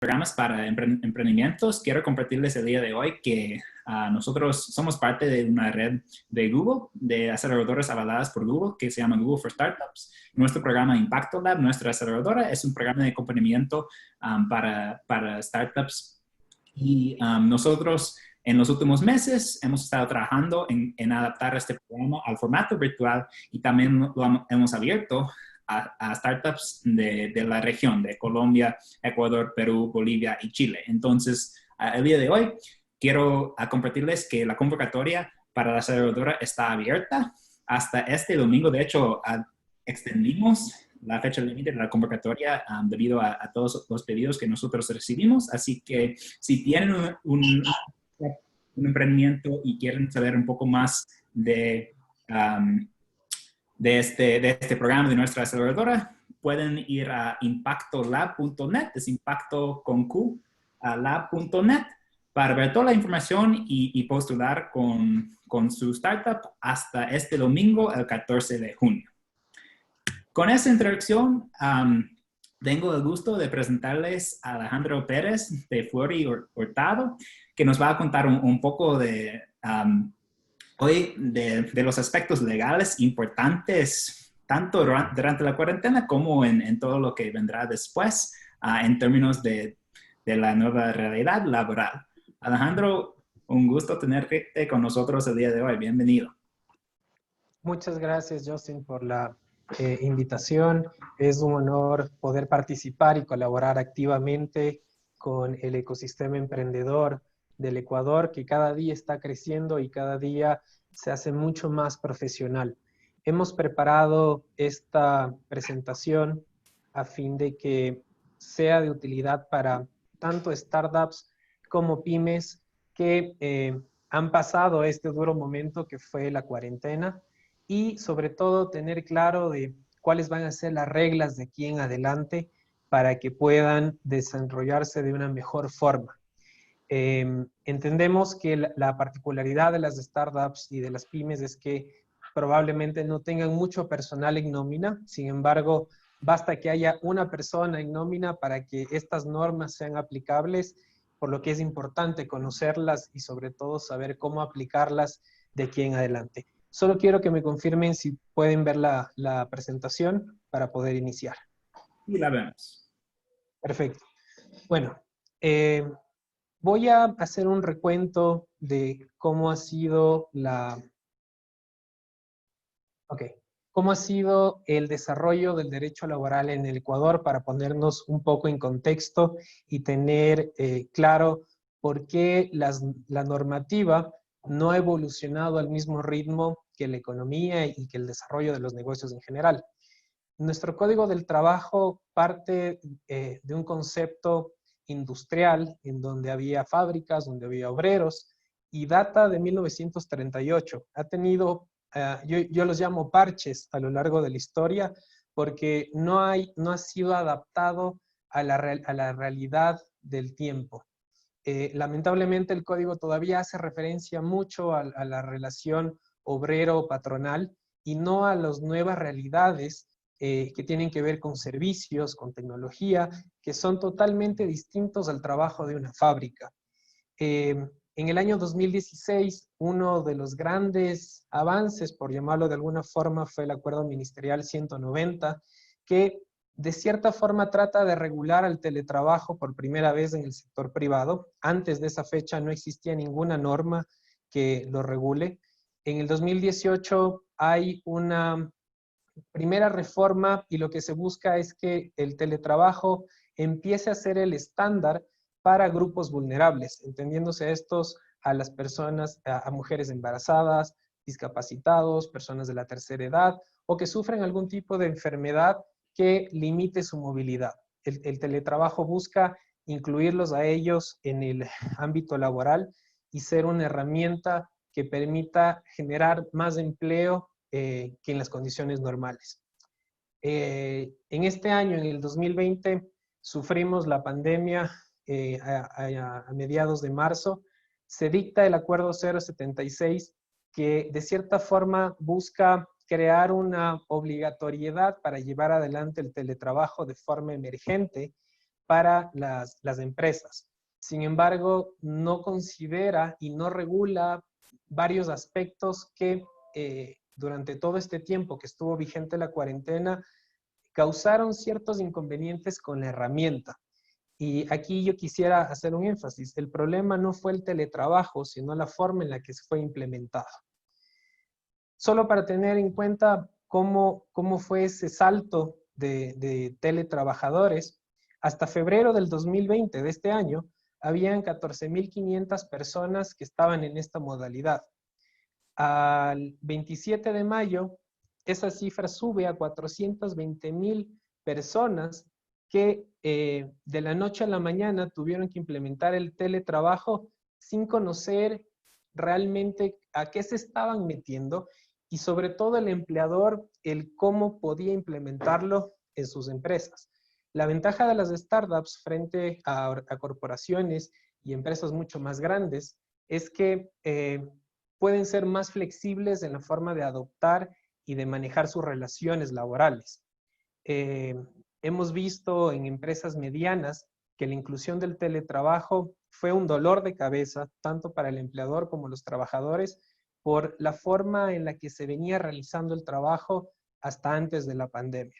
programas para emprendimientos, quiero compartirles el día de hoy que nosotros somos parte de una red de Google, de aceleradoras avaladas por Google, que se llama Google for Startups. Nuestro programa Impacto Lab, nuestra aceleradora, es un programa de acompañamiento para startups. Y nosotros en los últimos meses hemos estado trabajando en adaptar este programa al formato virtual y también lo hemos abierto a startups de la región, de Colombia, Ecuador, Perú, Bolivia y Chile. Entonces, el día de hoy quiero compartirles que la convocatoria para la aceleradora está abierta hasta este domingo. De hecho, extendimos la fecha límite de la convocatoria debido a todos los pedidos que nosotros recibimos. Así que si tienen un emprendimiento y quieren saber un poco más de este programa de nuestra aceleradora, pueden ir a impactolab.net, es impacto con Q, lab.net, para ver toda la información y postular con su startup hasta este domingo, el 14 de junio. Con esta introducción, tengo el gusto de presentarles a Alejandro Pérez de Fleury Hurtado, que nos va a contar un poco de hoy de los aspectos legales importantes, tanto durante la cuarentena como en todo lo que vendrá después, en términos de la nueva realidad laboral. Alejandro, un gusto tenerte con nosotros el día de hoy. Bienvenido. Muchas gracias, Justin, por la invitación. Es un honor poder participar y colaborar activamente con el ecosistema emprendedor del Ecuador, que cada día está creciendo y cada día se hace mucho más profesional. Hemos preparado esta presentación a fin de que sea de utilidad para tanto startups como pymes que han pasado este duro momento que fue la cuarentena y sobre todo tener claro de cuáles van a ser las reglas de aquí en adelante para que puedan desarrollarse de una mejor forma. Entendemos que la particularidad de las startups y de las pymes es que probablemente no tengan mucho personal en nómina, sin embargo, basta que haya una persona en nómina para que estas normas sean aplicables, por lo que es importante conocerlas y sobre todo saber cómo aplicarlas de aquí en adelante. Solo quiero que me confirmen si pueden ver la presentación para poder iniciar. Y la vemos. Perfecto. Bueno, voy a hacer un recuento de cómo ha sido cómo ha sido el desarrollo del derecho laboral en el Ecuador para ponernos un poco en contexto y tener claro por qué la normativa no ha evolucionado al mismo ritmo que la economía y que el desarrollo de los negocios en general. Nuestro Código del Trabajo parte de un concepto industrial en donde había fábricas, donde había obreros, y data de 1938. Ha tenido, yo los llamo parches a lo largo de la historia, porque no ha sido adaptado a la realidad del tiempo. Lamentablemente el código todavía hace referencia mucho a la relación obrero-patronal y no a las nuevas realidades que tienen que ver con servicios, con tecnología, que son totalmente distintos al trabajo de una fábrica. En el año 2016, uno de los grandes avances, por llamarlo de alguna forma, fue el Acuerdo Ministerial 190, que de cierta forma trata de regular el teletrabajo por primera vez en el sector privado. Antes de esa fecha no existía ninguna norma que lo regule. En el 2018 hay una primera reforma y lo que se busca es que el teletrabajo empiece a ser el estándar para grupos vulnerables, entendiéndose estos a las personas, a mujeres embarazadas, discapacitados, personas de la tercera edad o que sufren algún tipo de enfermedad que limite su movilidad. El teletrabajo busca incluirlos a ellos en el ámbito laboral y ser una herramienta que permita generar más empleo que en las condiciones normales. En este año, en el 2020, sufrimos la pandemia a mediados de marzo. Se dicta el Acuerdo 076 que de cierta forma busca crear una obligatoriedad para llevar adelante el teletrabajo de forma emergente para las empresas. Sin embargo, no considera y no regula varios aspectos que durante todo este tiempo que estuvo vigente la cuarentena causaron ciertos inconvenientes con la herramienta. Y aquí yo quisiera hacer un énfasis. El problema no fue el teletrabajo, sino la forma en la que se fue implementado. Solo para tener en cuenta cómo fue ese salto de teletrabajadores, hasta febrero del 2020, de este año, habían 14.500 personas que estaban en esta modalidad. Al 27 de mayo, esa cifra sube a 420.000 personas que de la noche a la mañana tuvieron que implementar el teletrabajo sin conocer realmente a qué se estaban metiendo y sobre todo el empleador, el cómo podía implementarlo en sus empresas. La ventaja de las startups frente a corporaciones y empresas mucho más grandes es que pueden ser más flexibles en la forma de adoptar y de manejar sus relaciones laborales. Hemos visto en empresas medianas que la inclusión del teletrabajo fue un dolor de cabeza, tanto para el empleador como los trabajadores, por la forma en la que se venía realizando el trabajo hasta antes de la pandemia.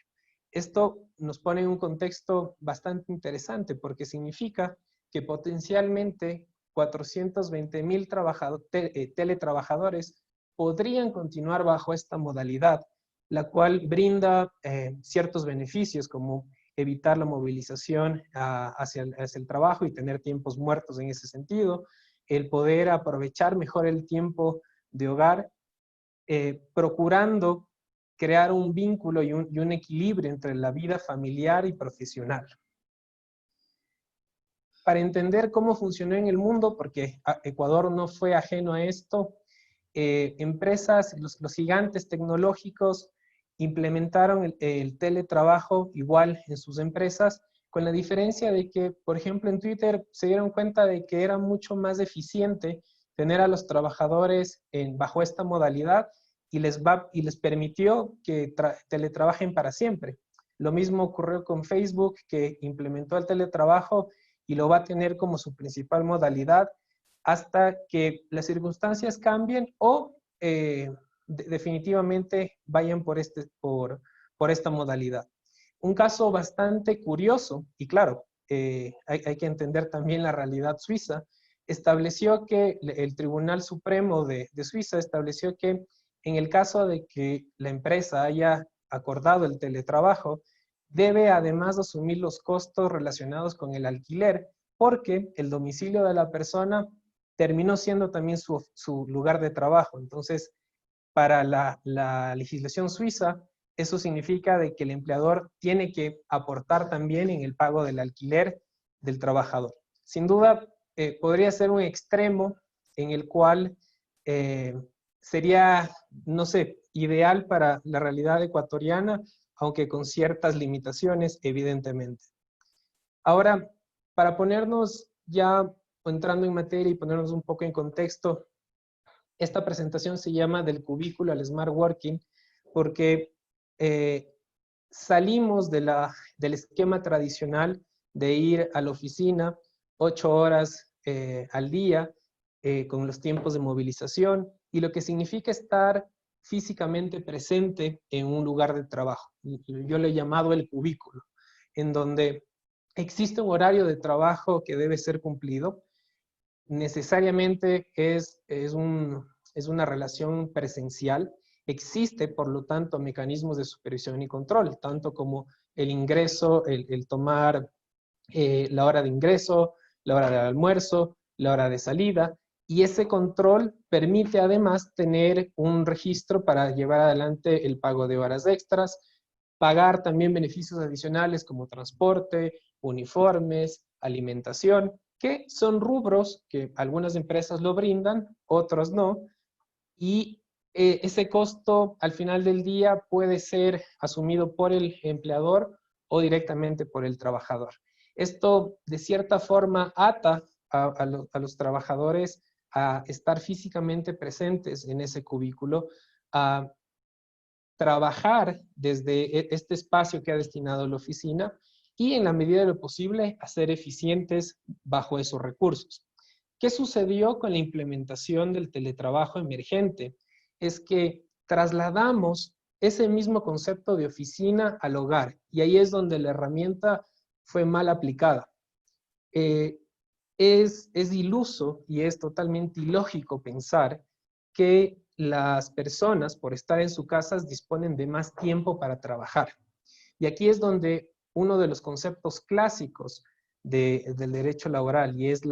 Esto nos pone en un contexto bastante interesante porque significa que potencialmente 420.000 teletrabajadores podrían continuar bajo esta modalidad, la cual brinda ciertos beneficios como evitar la movilización hacia el trabajo y tener tiempos muertos en ese sentido, el poder aprovechar mejor el tiempo de hogar, procurando crear un vínculo y un equilibrio entre la vida familiar y profesional. Para entender cómo funcionó en el mundo, porque Ecuador no fue ajeno a esto, empresas, los gigantes tecnológicos implementaron el teletrabajo igual en sus empresas, con la diferencia de que, por ejemplo, en Twitter se dieron cuenta de que era mucho más eficiente tener a los trabajadores bajo esta modalidad y les permitió que teletrabajen para siempre. Lo mismo ocurrió con Facebook, que implementó el teletrabajo y lo va a tener como su principal modalidad hasta que las circunstancias cambien o definitivamente vayan por esta modalidad. Un caso bastante curioso, y claro, hay que entender también la realidad suiza, estableció que el Tribunal Supremo de Suiza estableció que en el caso de que la empresa haya acordado el teletrabajo, debe además asumir los costos relacionados con el alquiler, porque el domicilio de la persona terminó siendo también su lugar de trabajo. Entonces, para la legislación suiza, eso significa de que el empleador tiene que aportar también en el pago del alquiler del trabajador. Sin duda, podría ser un extremo en el cual sería, no sé, ideal para la realidad ecuatoriana, aunque con ciertas limitaciones, evidentemente. Ahora, para ponernos ya entrando en materia y ponernos un poco en contexto, esta presentación se llama Del cubículo al Smart Working porque salimos del esquema tradicional de ir a la oficina 8 horas al día con los tiempos de movilización y lo que significa estar físicamente presente en un lugar de trabajo. Yo le he llamado el cubículo, en donde existe un horario de trabajo que debe ser cumplido. Necesariamente es una relación presencial. Existe, por lo tanto, mecanismos de supervisión y control, tanto como el ingreso, el tomar la hora de ingreso, la hora de almuerzo, la hora de salida, y ese control permite además tener un registro para llevar adelante el pago de horas extras, pagar también beneficios adicionales como transporte, uniformes, alimentación, que son rubros que algunas empresas lo brindan, otros no, y ese costo al final del día puede ser asumido por el empleador o directamente por el trabajador. Esto de cierta forma ata a los trabajadores a estar físicamente presentes en ese cubículo, a trabajar desde este espacio que ha destinado la oficina y en la medida de lo posible a ser eficientes bajo esos recursos. ¿Qué sucedió con la implementación del teletrabajo emergente? Es que trasladamos ese mismo concepto de oficina al hogar, y ahí es donde la herramienta fue mal aplicada. Es iluso y es totalmente ilógico pensar que las personas, por estar en sus casas, disponen de más tiempo para trabajar. Y aquí es donde uno de los conceptos clásicos del derecho laboral, y es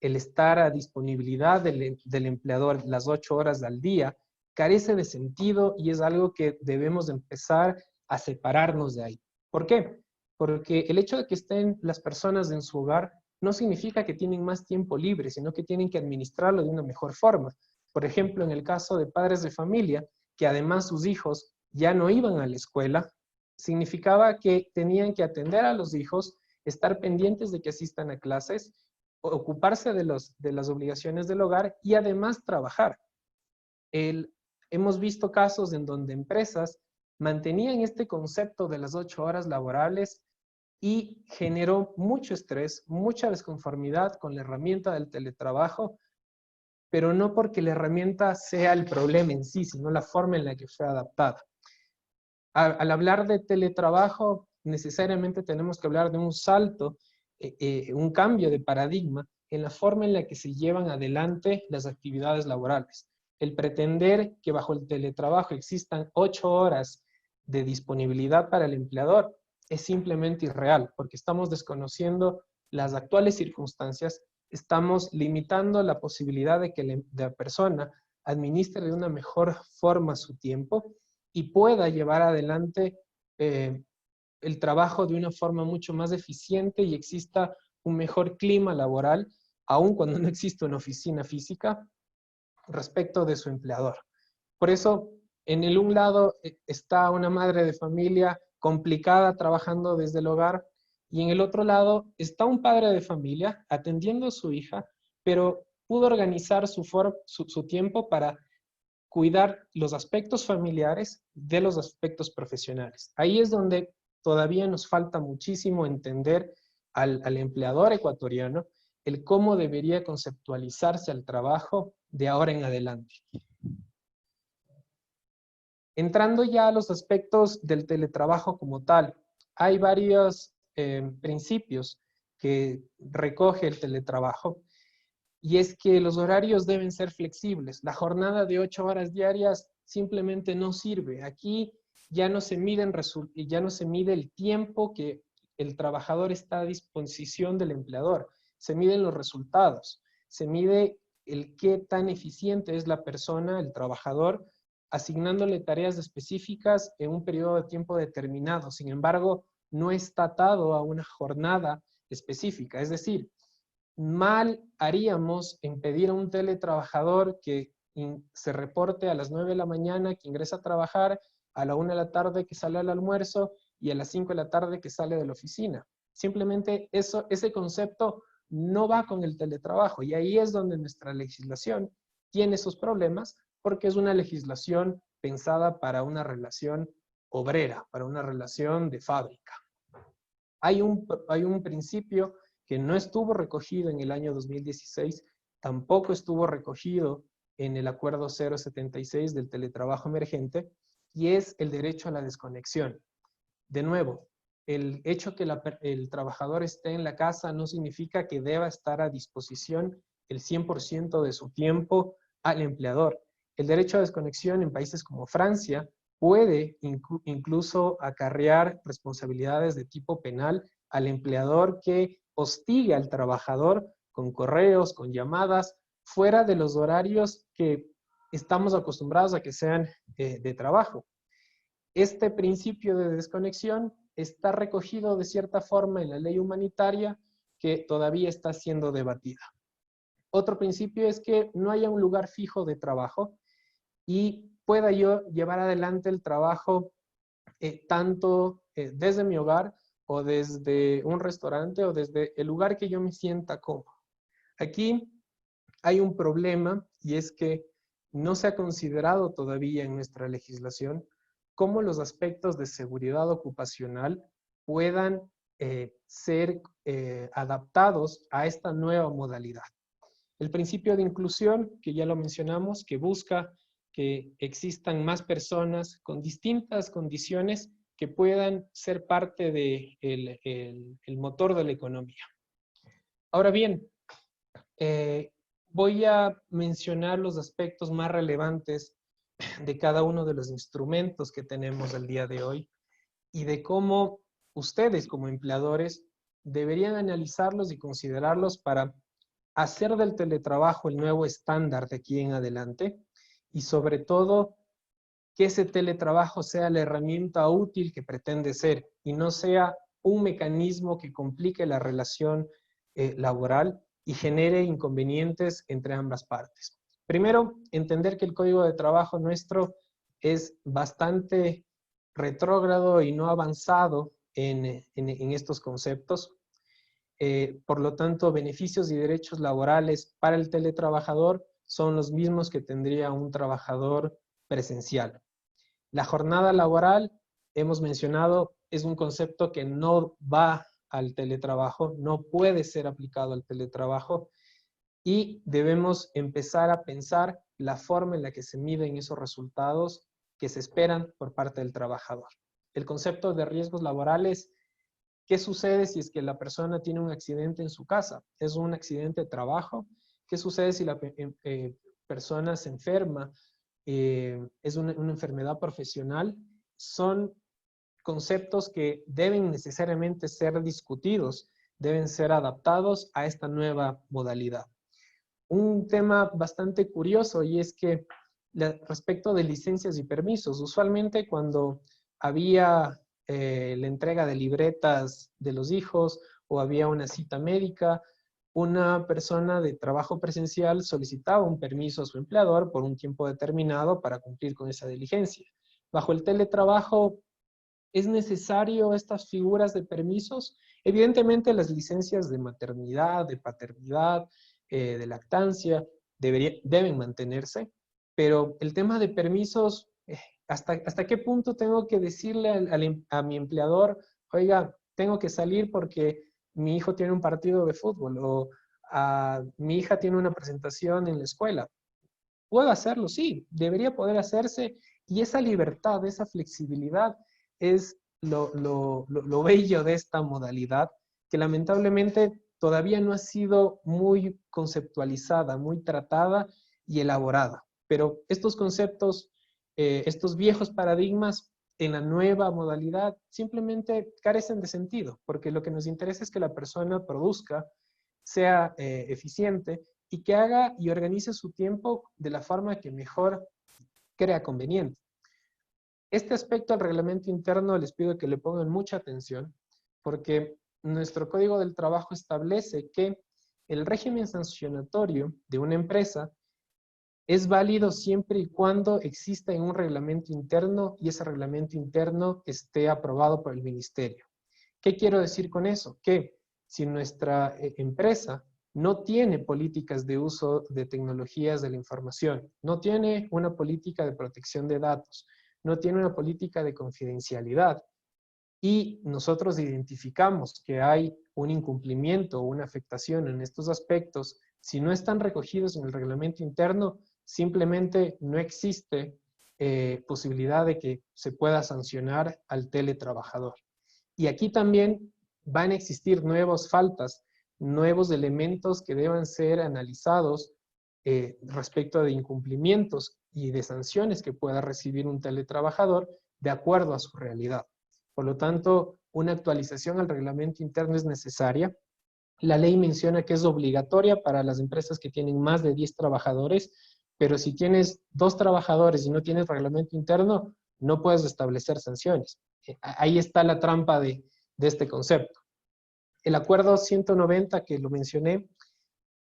el estar a disponibilidad del empleador las 8 horas al día, carece de sentido y es algo que debemos empezar a separarnos de ahí. ¿Por qué? Porque el hecho de que estén las personas en su hogar no significa que tienen más tiempo libre, sino que tienen que administrarlo de una mejor forma. Por ejemplo, en el caso de padres de familia, que además sus hijos ya no iban a la escuela, significaba que tenían que atender a los hijos, estar pendientes de que asistan a clases, ocuparse de las obligaciones del hogar y además trabajar. Hemos visto casos en donde empresas mantenían este concepto de las 8 horas laborables y generó mucho estrés, mucha desconformidad con la herramienta del teletrabajo, pero no porque la herramienta sea el problema en sí, sino la forma en la que fue adaptada. Al hablar de teletrabajo, necesariamente tenemos que hablar de un salto, un cambio de paradigma en la forma en la que se llevan adelante las actividades laborales. El pretender que bajo el teletrabajo existan 8 horas de disponibilidad para el empleador es simplemente irreal, porque estamos desconociendo las actuales circunstancias, estamos limitando la posibilidad de que la persona administre de una mejor forma su tiempo y pueda llevar adelante el trabajo de una forma mucho más eficiente y exista un mejor clima laboral, aun cuando no existe una oficina física, respecto de su empleador. Por eso, en el un lado está una madre de familia complicada trabajando desde el hogar, y en el otro lado está un padre de familia atendiendo a su hija, pero pudo organizar su tiempo para cuidar los aspectos familiares de los aspectos profesionales. Ahí es donde todavía nos falta muchísimo entender al empleador ecuatoriano el cómo debería conceptualizarse el trabajo de ahora en adelante. Entrando ya a los aspectos del teletrabajo como tal, hay varios principios que recoge el teletrabajo, y es que los horarios deben ser flexibles. La jornada de 8 horas diarias simplemente no sirve. Aquí ya no se mide el tiempo que el trabajador está a disposición del empleador. Se miden los resultados. Se mide el qué tan eficiente es la persona, el trabajador, asignándole tareas específicas en un periodo de tiempo determinado. Sin embargo, no está atado a una jornada específica. Es decir, mal haríamos en pedir a un teletrabajador que se reporte a las 9 de la mañana, que ingresa a trabajar, a la 1 de la tarde que sale al almuerzo y a las 5 de la tarde que sale de la oficina. Simplemente ese concepto no va con el teletrabajo, y ahí es donde nuestra legislación tiene esos problemas, porque es una legislación pensada para una relación obrera, para una relación de fábrica. Hay un principio que no estuvo recogido en el año 2016, tampoco estuvo recogido en el Acuerdo 076 del teletrabajo emergente, y es el derecho a la desconexión. De nuevo, el hecho que el trabajador esté en la casa no significa que deba estar a disposición el 100% de su tiempo al empleador. El derecho a desconexión en países como Francia puede incluso acarrear responsabilidades de tipo penal al empleador que hostigue al trabajador con correos, con llamadas, fuera de los horarios que estamos acostumbrados a que sean de trabajo. Este principio de desconexión está recogido de cierta forma en la ley humanitaria, que todavía está siendo debatida. Otro principio es que no haya un lugar fijo de trabajo y pueda yo llevar adelante el trabajo tanto desde mi hogar o desde un restaurante o desde el lugar que yo me sienta cómodo. Aquí hay un problema, y es que no se ha considerado todavía en nuestra legislación cómo los aspectos de seguridad ocupacional puedan ser adaptados a esta nueva modalidad. El principio de inclusión, que ya lo mencionamos, que busca que existan más personas con distintas condiciones que puedan ser parte del motor de la economía. Ahora bien, voy a mencionar los aspectos más relevantes de cada uno de los instrumentos que tenemos el día de hoy y de cómo ustedes como empleadores deberían analizarlos y considerarlos para hacer del teletrabajo el nuevo estándar de aquí en adelante y sobre todo que ese teletrabajo sea la herramienta útil que pretende ser y no sea un mecanismo que complique la relación laboral y genere inconvenientes entre ambas partes. Primero, entender que el código de trabajo nuestro es bastante retrógrado y no avanzado en estos conceptos. Por lo tanto, beneficios y derechos laborales para el teletrabajador son los mismos que tendría un trabajador presencial. La jornada laboral, hemos mencionado, es un concepto que no va al teletrabajo, no puede ser aplicado al teletrabajo y debemos empezar a pensar la forma en la que se miden esos resultados que se esperan por parte del trabajador. El concepto de riesgos laborales, ¿qué sucede si es que la persona tiene un accidente en su casa? ¿Es un accidente de trabajo? ¿Qué sucede si la persona se enferma? ¿Es una enfermedad profesional? Son conceptos que deben necesariamente ser discutidos, deben ser adaptados a esta nueva modalidad. Un tema bastante curioso y es que respecto de licencias y permisos, usualmente cuando había la entrega de libretas de los hijos o había una cita médica, una persona de trabajo presencial solicitaba un permiso a su empleador por un tiempo determinado para cumplir con esa diligencia. Bajo el teletrabajo, ¿es necesario estas figuras de permisos? Evidentemente las licencias de maternidad, de paternidad, de lactancia deben mantenerse, pero el tema de permisos, ¿hasta qué punto tengo que decirle a mi empleador, oiga, tengo que salir porque mi hijo tiene un partido de fútbol o mi hija tiene una presentación en la escuela? Puedo hacerlo, sí, debería poder hacerse y esa libertad, esa flexibilidad es lo bello de esta modalidad que lamentablemente todavía no ha sido muy conceptualizada, muy tratada y elaborada. Pero estos conceptos, estos viejos paradigmas en la nueva modalidad simplemente carecen de sentido, porque lo que nos interesa es que la persona produzca, sea eficiente y que haga y organice su tiempo de la forma que mejor crea conveniente. Este aspecto al reglamento interno les pido que le pongan mucha atención porque nuestro Código del Trabajo establece que el régimen sancionatorio de una empresa es válido siempre y cuando exista en un reglamento interno y ese reglamento interno esté aprobado por el ministerio. ¿Qué quiero decir con eso? Que si nuestra empresa no tiene políticas de uso de tecnologías de la información, no tiene una política de protección de datos, no tiene una política de confidencialidad y nosotros identificamos que hay un incumplimiento o una afectación en estos aspectos, si no están recogidos en el reglamento interno, simplemente no existe posibilidad de que se pueda sancionar al teletrabajador. Y aquí también van a existir nuevas faltas, nuevos elementos que deban ser analizados respecto de incumplimientos y de sanciones que pueda recibir un teletrabajador de acuerdo a su realidad. Por lo tanto, una actualización al reglamento interno es necesaria. La ley menciona que es obligatoria para las empresas que tienen más de 10 trabajadores, pero si tienes 2 trabajadores y no tienes reglamento interno, no puedes establecer sanciones. Ahí está la trampa de este concepto. El acuerdo 190 que lo mencioné,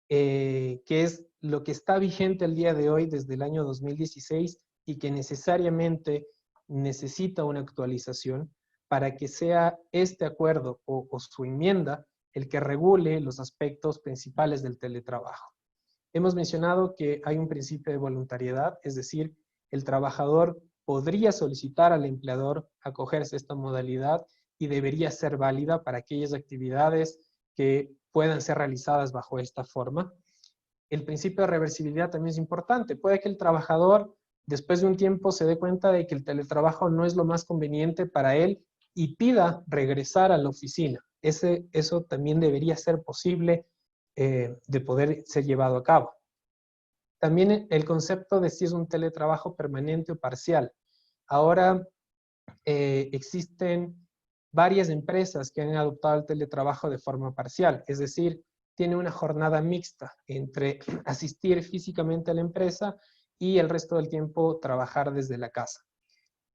que es lo que está vigente el día de hoy desde el año 2016 y que necesariamente necesita una actualización para que sea este acuerdo o su enmienda el que regule los aspectos principales del teletrabajo. Hemos mencionado que hay un principio de voluntariedad, es decir, el trabajador podría solicitar al empleador acogerse a esta modalidad y debería ser válida para aquellas actividades que puedan ser realizadas bajo esta forma. El principio de reversibilidad también es importante. Puede que el trabajador, después de un tiempo, se dé cuenta de que el teletrabajo no es lo más conveniente para él y pida regresar a la oficina. Eso también debería ser posible de poder ser llevado a cabo. También el concepto de si es un teletrabajo permanente o parcial. Ahora existen varias empresas que han adoptado el teletrabajo de forma parcial, es decir, tiene una jornada mixta entre asistir físicamente a la empresa y el resto del tiempo trabajar desde la casa.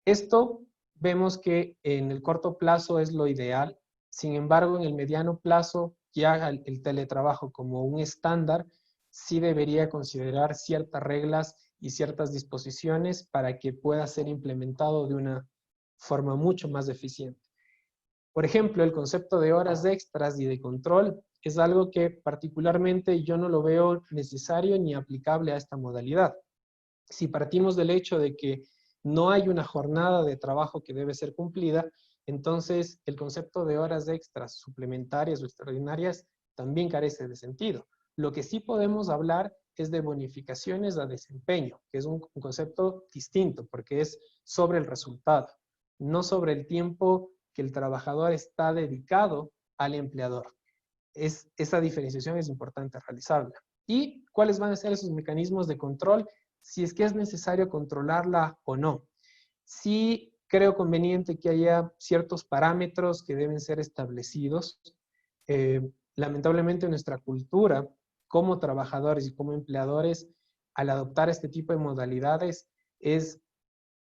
Esto vemos que en el corto plazo es lo ideal, sin embargo en el mediano plazo ya el teletrabajo como un estándar sí debería considerar ciertas reglas y ciertas disposiciones para que pueda ser implementado de una forma mucho más eficiente. Por ejemplo, el concepto de horas extras y de control es algo que particularmente yo no lo veo necesario ni aplicable a esta modalidad. Si partimos del hecho de que no hay una jornada de trabajo que debe ser cumplida, entonces el concepto de horas extras suplementarias o extraordinarias también carece de sentido. Lo que sí podemos hablar es de bonificaciones a desempeño, que es un concepto distinto porque es sobre el resultado, no sobre el tiempo que el trabajador está dedicado al empleador. Esa diferenciación es importante realizarla. ¿Y cuáles van a ser esos mecanismos de control? Si es que es necesario controlarla o no. Sí creo conveniente que haya ciertos parámetros que deben ser establecidos. Lamentablemente nuestra cultura como trabajadores y como empleadores, al adoptar este tipo de modalidades,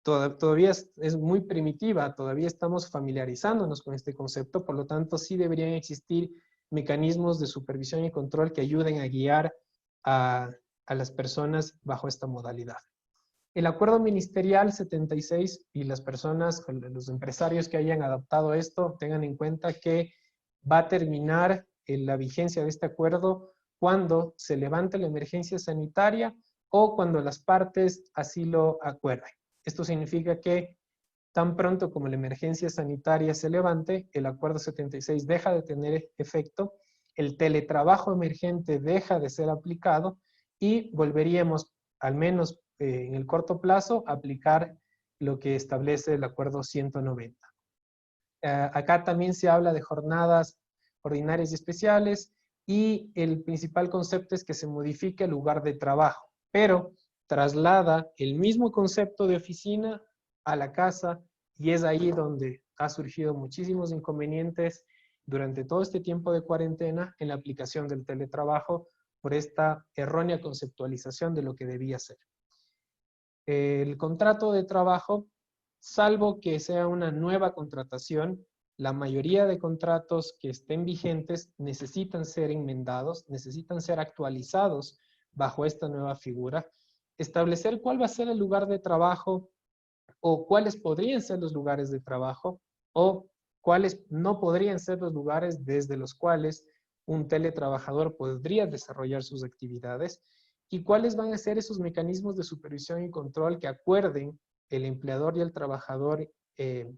todavía es muy primitiva, todavía estamos familiarizándonos con este concepto, por lo tanto sí deberían existir mecanismos de supervisión y control que ayuden a guiar a las personas bajo esta modalidad. El acuerdo ministerial 76 y las personas, los empresarios que hayan adoptado esto, tengan en cuenta que va a terminar la vigencia de este acuerdo cuando se levante la emergencia sanitaria o cuando las partes así lo acuerden. Esto significa que tan pronto como la emergencia sanitaria se levante, el acuerdo 76 deja de tener efecto, el teletrabajo emergente deja de ser aplicado y volveríamos, al menos en el corto plazo, a aplicar lo que establece el acuerdo 190. Acá también se habla de jornadas ordinarias y especiales y el principal concepto es que se modifique el lugar de trabajo, pero traslada el mismo concepto de oficina a la casa y es ahí donde ha surgido muchísimos inconvenientes durante todo este tiempo de cuarentena en la aplicación del teletrabajo por esta errónea conceptualización de lo que debía ser. El contrato de trabajo, salvo que sea una nueva contratación, la mayoría de contratos que estén vigentes necesitan ser enmendados, necesitan ser actualizados bajo esta nueva figura, establecer cuál va a ser el lugar de trabajo o cuáles podrían ser los lugares de trabajo o cuáles no podrían ser los lugares desde los cuales un teletrabajador podría desarrollar sus actividades y cuáles van a ser esos mecanismos de supervisión y control que acuerden el empleador y el trabajador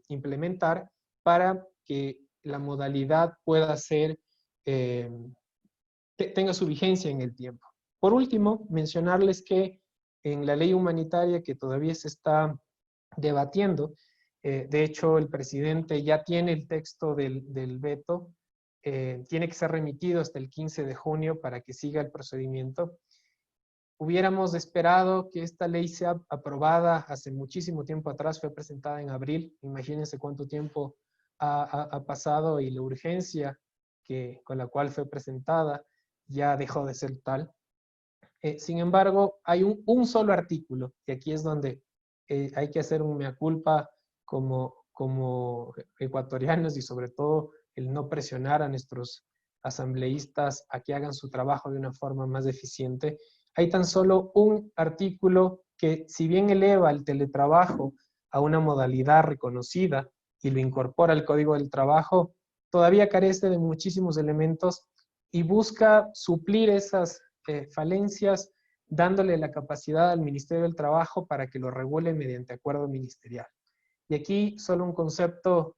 implementar para que la modalidad pueda ser, tenga su vigencia en el tiempo. Por último, mencionarles que en la ley humanitaria que todavía se está debatiendo, de hecho el presidente ya tiene el texto del veto, tiene que ser remitido hasta el 15 de junio para que siga el procedimiento. Hubiéramos esperado que esta ley sea aprobada hace muchísimo tiempo atrás, fue presentada en abril, imagínense cuánto tiempo ha pasado y la urgencia con la cual fue presentada ya dejó de ser tal. Sin embargo, hay un solo artículo, y aquí es donde hay que hacer un mea culpa como ecuatorianos y sobre todo el no presionar a nuestros asambleístas a que hagan su trabajo de una forma más eficiente. Hay tan solo un artículo que, si bien eleva el teletrabajo a una modalidad reconocida y lo incorpora al Código del Trabajo, todavía carece de muchísimos elementos y busca suplir esas falencias dándole la capacidad al Ministerio del Trabajo para que lo regule mediante acuerdo ministerial. Y aquí solo un concepto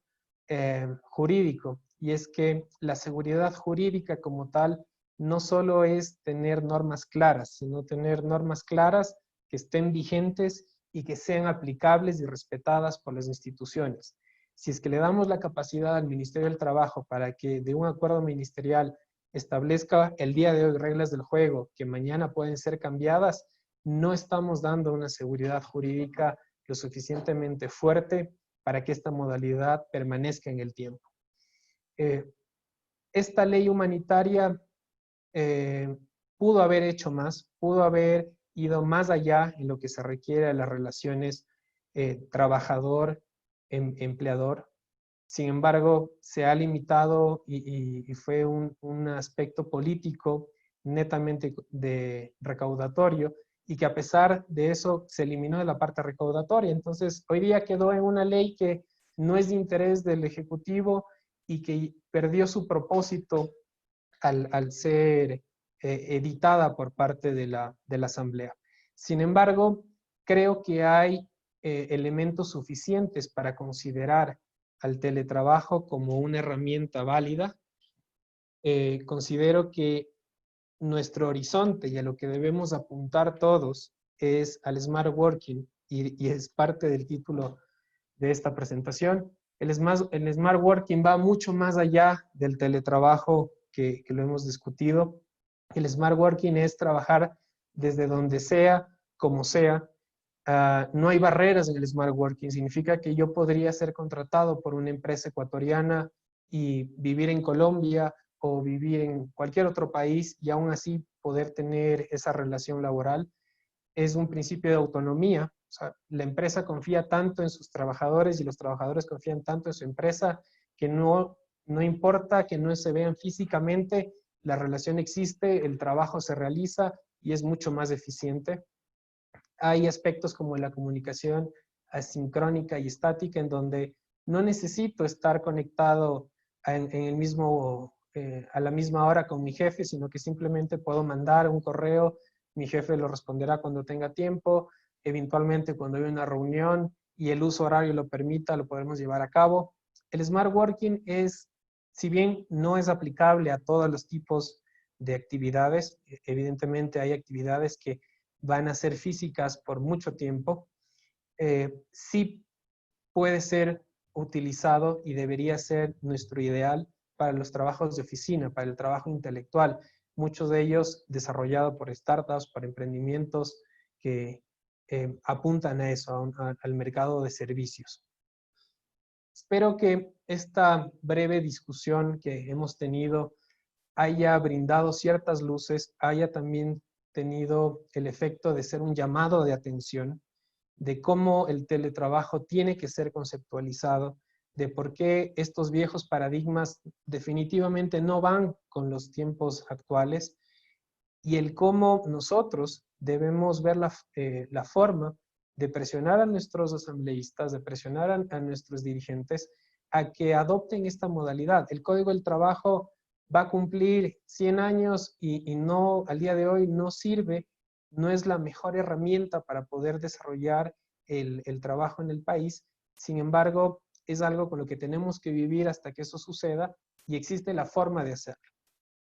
jurídico, y es que la seguridad jurídica como tal no solo es tener normas claras, sino tener normas claras que estén vigentes y que sean aplicables y respetadas por las instituciones. Si es que le damos la capacidad al Ministerio del Trabajo para que de un acuerdo ministerial establezca el día de hoy reglas del juego que mañana pueden ser cambiadas, no estamos dando una seguridad jurídica lo suficientemente fuerte para que esta modalidad permanezca en el tiempo. Esta ley humanitaria pudo haber hecho más, pudo haber ido más allá en lo que se requiere de las relaciones trabajador-empleador. Sin embargo, se ha limitado y fue un aspecto político netamente recaudatorio, y que a pesar de eso se eliminó de la parte recaudatoria. Entonces, hoy día quedó en una ley que no es de interés del Ejecutivo y que perdió su propósito al ser editada por parte de la Asamblea. Sin embargo, creo que hay elementos suficientes para considerar al teletrabajo como una herramienta válida. Considero que nuestro horizonte y a lo que debemos apuntar todos es al Smart Working, y es parte del título de esta presentación. El Smart Working va mucho más allá del teletrabajo que lo hemos discutido. El Smart Working es trabajar desde donde sea, como sea. No hay barreras en el Smart Working. Significa que yo podría ser contratado por una empresa ecuatoriana y vivir en Colombia o vivir en cualquier otro país y aún así poder tener esa relación laboral. Es un principio de autonomía. O sea, la empresa confía tanto en sus trabajadores y los trabajadores confían tanto en su empresa que no importa que no se vean físicamente, la relación existe, el trabajo se realiza y es mucho más eficiente. Hay aspectos como la comunicación asincrónica y estática, en donde no necesito estar conectado en el mismo, a la misma hora con mi jefe, sino que simplemente puedo mandar un correo, mi jefe lo responderá cuando tenga tiempo, eventualmente cuando hay una reunión y el uso horario lo permita, lo podemos llevar a cabo. El Smart Working es, si bien no es aplicable a todos los tipos de actividades, evidentemente hay actividades que van a ser físicas por mucho tiempo, sí puede ser utilizado y debería ser nuestro ideal para los trabajos de oficina, para el trabajo intelectual, muchos de ellos desarrollados por startups, por emprendimientos que apuntan a eso, al mercado de servicios. Espero que esta breve discusión que hemos tenido haya brindado ciertas luces, haya también tenido el efecto de ser un llamado de atención de cómo el teletrabajo tiene que ser conceptualizado, de por qué estos viejos paradigmas definitivamente no van con los tiempos actuales, y el cómo nosotros debemos ver la forma de presionar a nuestros asambleístas, de presionar a nuestros dirigentes a que adopten esta modalidad. El Código del Trabajo va a cumplir 100 años y no, al día de hoy no sirve, no es la mejor herramienta para poder desarrollar el trabajo en el país. Sin embargo, es algo con lo que tenemos que vivir hasta que eso suceda, y existe la forma de hacerlo.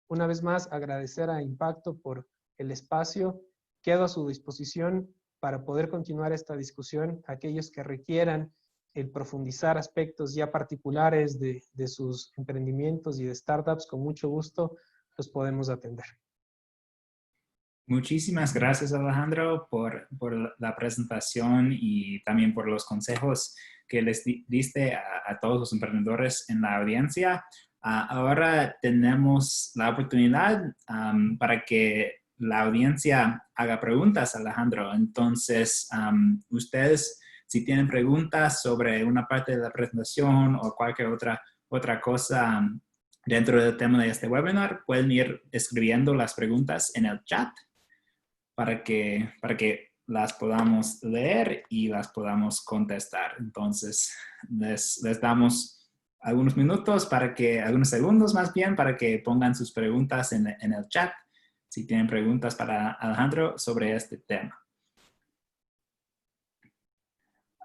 Una vez más, agradecer a Impacto por el espacio. Quedo a su disposición para poder continuar esta discusión. Aquellos que requieran el profundizar aspectos ya particulares de sus emprendimientos y de startups, con mucho gusto los podemos atender. Muchísimas gracias, Alejandro, por la presentación y también por los consejos que les diste a todos los emprendedores en la audiencia. Ahora tenemos la oportunidad para que la audiencia haga preguntas, Alejandro. Entonces, ustedes, si tienen preguntas sobre una parte de la presentación o cualquier otra cosa dentro del tema de este webinar, pueden ir escribiendo las preguntas en el chat para que las podamos leer y las podamos contestar. Entonces, les damos algunos minutos algunos segundos más bien, para que pongan sus preguntas en el chat, si tienen preguntas para Alejandro sobre este tema.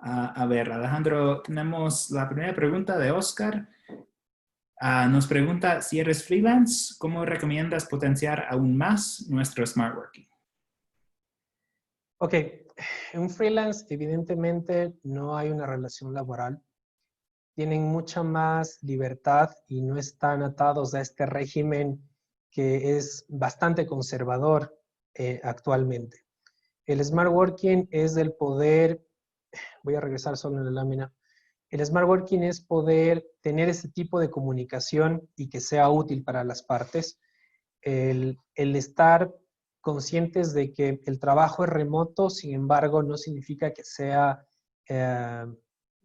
A ver, Alejandro, tenemos la primera pregunta de Oscar. Nos pregunta, si eres freelance, ¿cómo recomiendas potenciar aún más nuestro Smart Working? Ok, en un freelance evidentemente no hay una relación laboral. Tienen mucha más libertad y no están atados a este régimen que es bastante conservador actualmente. El Smart Working es el poder, voy a regresar solo en la lámina, el Smart Working es poder tener ese tipo de comunicación y que sea útil para las partes. El estar conscientes de que el trabajo es remoto, sin embargo, no significa que sea eh,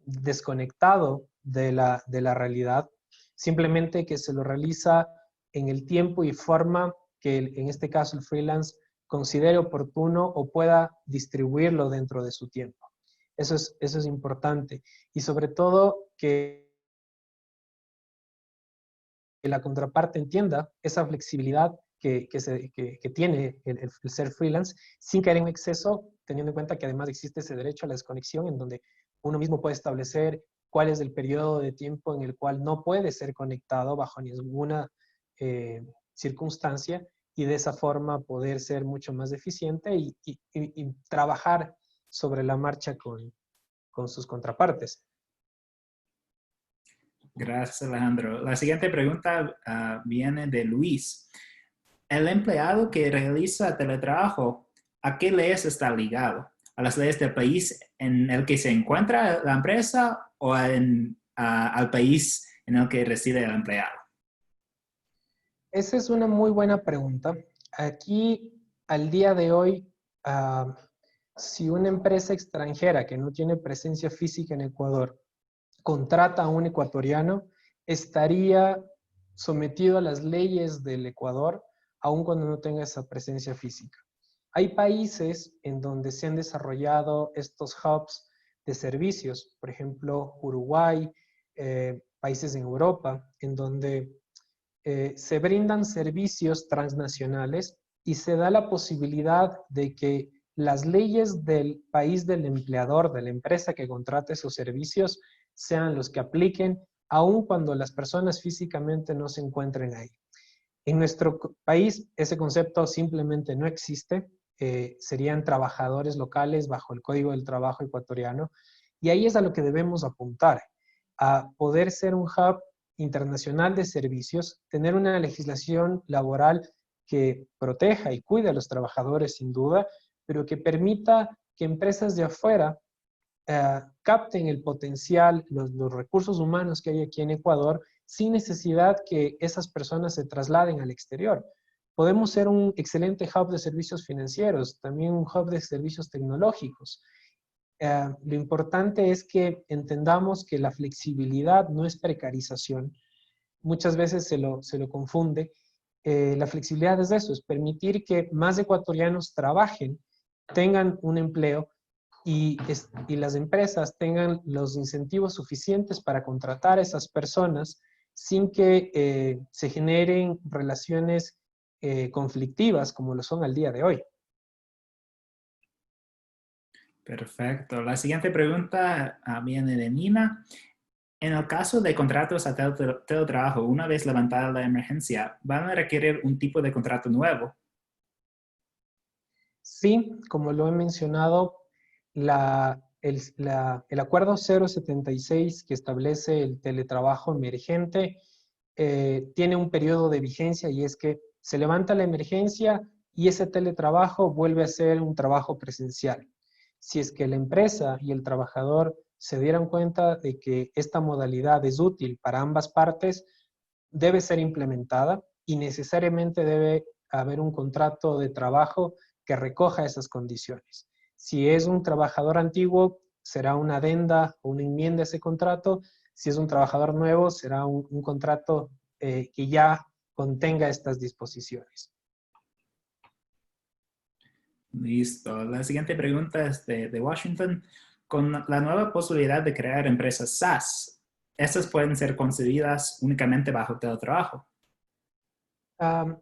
desconectado de la realidad, simplemente que se lo realiza en el tiempo y forma que en este caso el freelance considere oportuno o pueda distribuirlo dentro de su tiempo. Eso es importante. Y sobre todo que la contraparte entienda esa flexibilidad que tiene el ser freelance sin caer en exceso, teniendo en cuenta que además existe ese derecho a la desconexión en donde uno mismo puede establecer cuál es el periodo de tiempo en el cual no puede ser conectado bajo ninguna circunstancia y de esa forma poder ser mucho más eficiente y trabajar sobre la marcha con sus contrapartes. Gracias, Alejandro. La siguiente pregunta viene de Luis. El empleado que realiza teletrabajo, ¿a qué leyes está ligado? ¿A las leyes del país en el que se encuentra la empresa o al país en el que reside el empleado? Esa es una muy buena pregunta. Aquí, al día de hoy, si una empresa extranjera que no tiene presencia física en Ecuador contrata a un ecuatoriano, estaría sometido a las leyes del Ecuador, aun cuando no tenga esa presencia física. Hay países en donde se han desarrollado estos hubs de servicios, por ejemplo, Uruguay, países en Europa, en donde se brindan servicios transnacionales y se da la posibilidad de que las leyes del país del empleador, de la empresa que contrate esos servicios, sean los que apliquen, aun cuando las personas físicamente no se encuentren ahí. En nuestro país ese concepto simplemente no existe, serían trabajadores locales bajo el Código del Trabajo ecuatoriano, y ahí es a lo que debemos apuntar, a poder ser un hub internacional de servicios, tener una legislación laboral que proteja y cuide a los trabajadores sin duda, pero que permita que empresas de afuera capten el potencial, los recursos humanos que hay aquí en Ecuador, sin necesidad que esas personas se trasladen al exterior. Podemos ser un excelente hub de servicios financieros, también un hub de servicios tecnológicos. Lo importante es que entendamos que la flexibilidad no es precarización. Muchas veces se lo confunde. La flexibilidad es eso, es permitir que más ecuatorianos trabajen, tengan un empleo y las empresas tengan los incentivos suficientes para contratar a esas personas sin que se generen relaciones conflictivas como lo son al día de hoy. Perfecto. La siguiente pregunta viene de Nina. En el caso de contratos a teletrabajo, una vez levantada la emergencia, ¿van a requerir un tipo de contrato nuevo? Sí, como lo he mencionado, el acuerdo 076 que establece el teletrabajo emergente tiene un periodo de vigencia y es que se levanta la emergencia y ese teletrabajo vuelve a ser un trabajo presencial. Si es que la empresa y el trabajador se dieran cuenta de que esta modalidad es útil para ambas partes, debe ser implementada y necesariamente debe haber un contrato de trabajo que recoja esas condiciones. Si es un trabajador antiguo, será una adenda o una enmienda a ese contrato. Si es un trabajador nuevo, será un contrato que ya contenga estas disposiciones. Listo. La siguiente pregunta es de Washington. Con la nueva posibilidad de crear empresas SaaS, ¿estas pueden ser concebidas únicamente bajo teletrabajo? Um,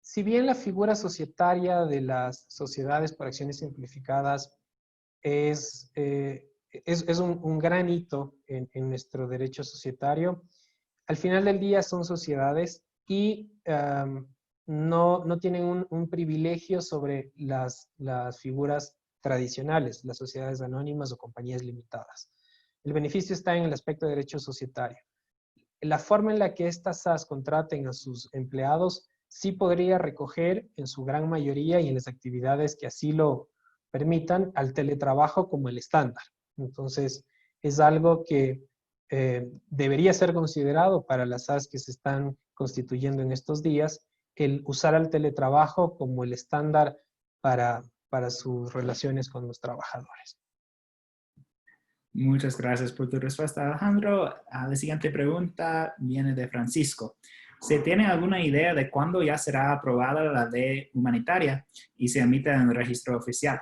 si bien la figura societaria de las sociedades por acciones simplificadas es es un gran hito en nuestro derecho societario. Al final del día son sociedades y no tienen un privilegio sobre las figuras tradicionales, las sociedades anónimas o compañías limitadas. El beneficio está en el aspecto de derecho societario. La forma en la que estas SAS contraten a sus empleados sí podría recoger en su gran mayoría y en las actividades que así lo permitan al teletrabajo como el estándar. Entonces, es algo que debería ser considerado para las SAS que se están constituyendo en estos días, el usar al teletrabajo como el estándar para sus relaciones con los trabajadores. Muchas gracias por tu respuesta, Alejandro. La siguiente pregunta viene de Francisco. ¿Se tiene alguna idea de cuándo ya será aprobada la ley humanitaria y se emite en el registro oficial?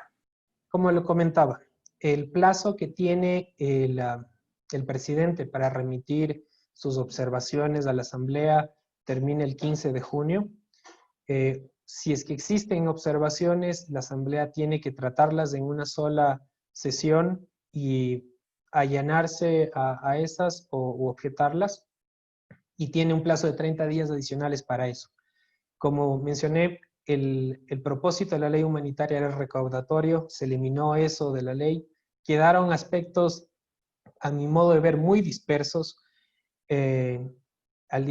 Como lo comentaba, el plazo que tiene el presidente para remitir sus observaciones a la Asamblea termina el 15 de junio. Si es que existen observaciones, la Asamblea tiene que tratarlas en una sola sesión y allanarse a esas u objetarlas, y tiene un plazo de 30 días adicionales para eso. Como mencioné, el propósito de la ley humanitaria era recaudatorio, se eliminó eso de la ley, quedaron aspectos, a mi modo de ver, muy dispersos, que al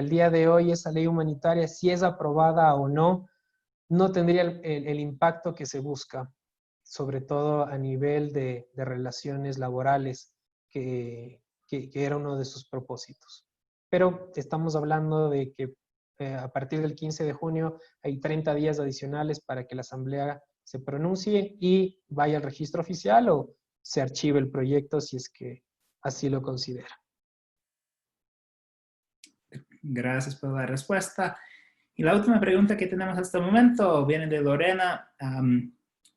día de hoy esa ley humanitaria, si es aprobada o no tendría el impacto que se busca, sobre todo a nivel de relaciones laborales, que era uno de sus propósitos. Pero estamos hablando de que a partir del 15 de junio hay 30 días adicionales para que la Asamblea se pronuncie y vaya al registro oficial o se archive el proyecto si es que así lo considera. Gracias por la respuesta. Y la última pregunta que tenemos hasta el momento viene de Lorena.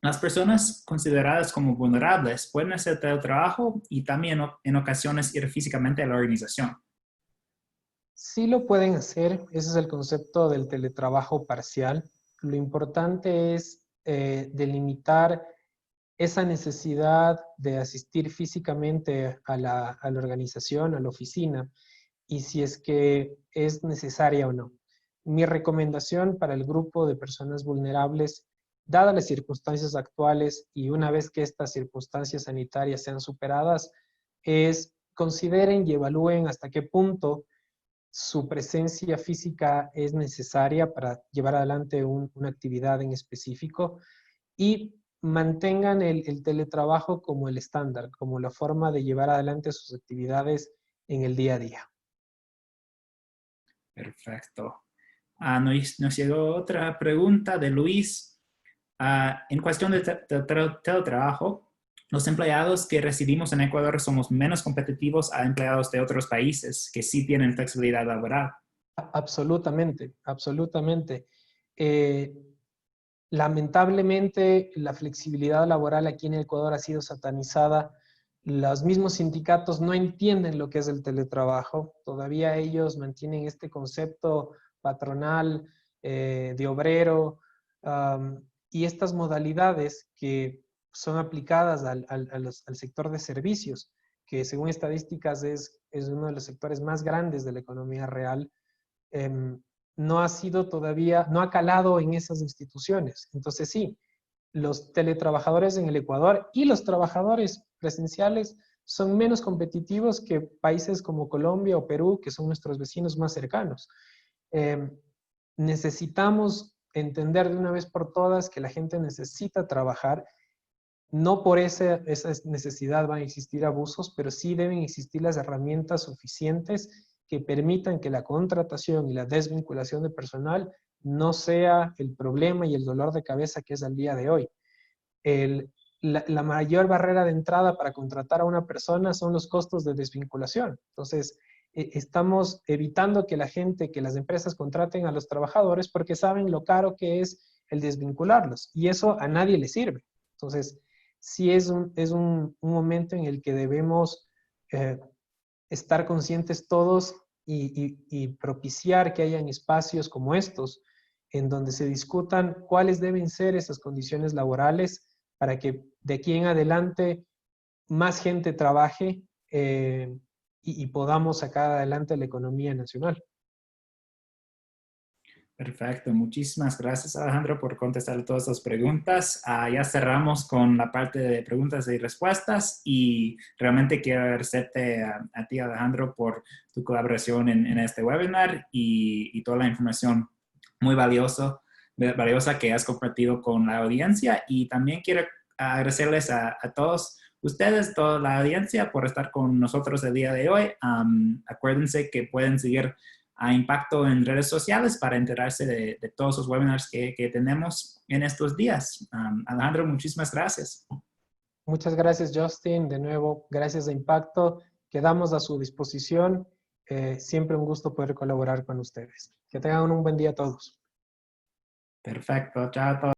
Las personas consideradas como vulnerables pueden hacer teletrabajo y también en ocasiones ir físicamente a la organización. Sí lo pueden hacer, ese es el concepto del teletrabajo parcial. Lo importante es delimitar esa necesidad de asistir físicamente a la organización, a la oficina, y si es que es necesaria o no. Mi recomendación para el grupo de personas vulnerables, dadas las circunstancias actuales y una vez que estas circunstancias sanitarias sean superadas, es consideren y evalúen hasta qué punto su presencia física es necesaria para llevar adelante una actividad en específico y mantengan el teletrabajo como el estándar, como la forma de llevar adelante sus actividades en el día a día. Perfecto. Nos llegó otra pregunta de Luis. En cuestión de teletrabajo, los empleados que residimos en Ecuador somos menos competitivos a empleados de otros países que sí tienen flexibilidad laboral. Absolutamente, absolutamente. Lamentablemente, la flexibilidad laboral aquí en Ecuador ha sido satanizada. Los mismos sindicatos no entienden lo que es el teletrabajo. Todavía ellos mantienen este concepto patronal, de obrero, y estas modalidades que son aplicadas al sector de servicios, que según estadísticas es uno de los sectores más grandes de la economía real. No ha sido todavía, no ha calado en esas instituciones. Entonces sí, los teletrabajadores en el Ecuador y los trabajadores presenciales son menos competitivos que países como Colombia o Perú, que son nuestros vecinos más cercanos. Necesitamos entender de una vez por todas que la gente necesita trabajar. No por esa necesidad van a existir abusos, pero sí deben existir las herramientas suficientes que permitan que la contratación y la desvinculación de personal no sea el problema y el dolor de cabeza que es al día de hoy. La mayor barrera de entrada para contratar a una persona son los costos de desvinculación. Entonces, estamos evitando que que las empresas contraten a los trabajadores porque saben lo caro que es el desvincularlos y eso a nadie le sirve. Entonces, sí es un momento en el que debemos estar conscientes todos y propiciar que hayan espacios como estos, en donde se discutan cuáles deben ser esas condiciones laborales para que de aquí en adelante más gente trabaje y podamos sacar adelante la economía nacional. Perfecto, muchísimas gracias Alejandro por contestar todas las preguntas. Ya cerramos con la parte de preguntas y respuestas y realmente quiero agradecerte a ti Alejandro por tu colaboración en este webinar y toda la información muy valiosa que has compartido con la audiencia y también quiero agradecerles a todos ustedes, toda la audiencia por estar con nosotros el día de hoy. Acuérdense que pueden seguir a Impacto en redes sociales para enterarse de todos los webinars que tenemos en estos días. Alejandro, muchísimas gracias. Muchas gracias, Justin. De nuevo, gracias a Impacto. Quedamos a su disposición. Siempre un gusto poder colaborar con ustedes. Que tengan un buen día a todos. Perfecto. Chao a todos.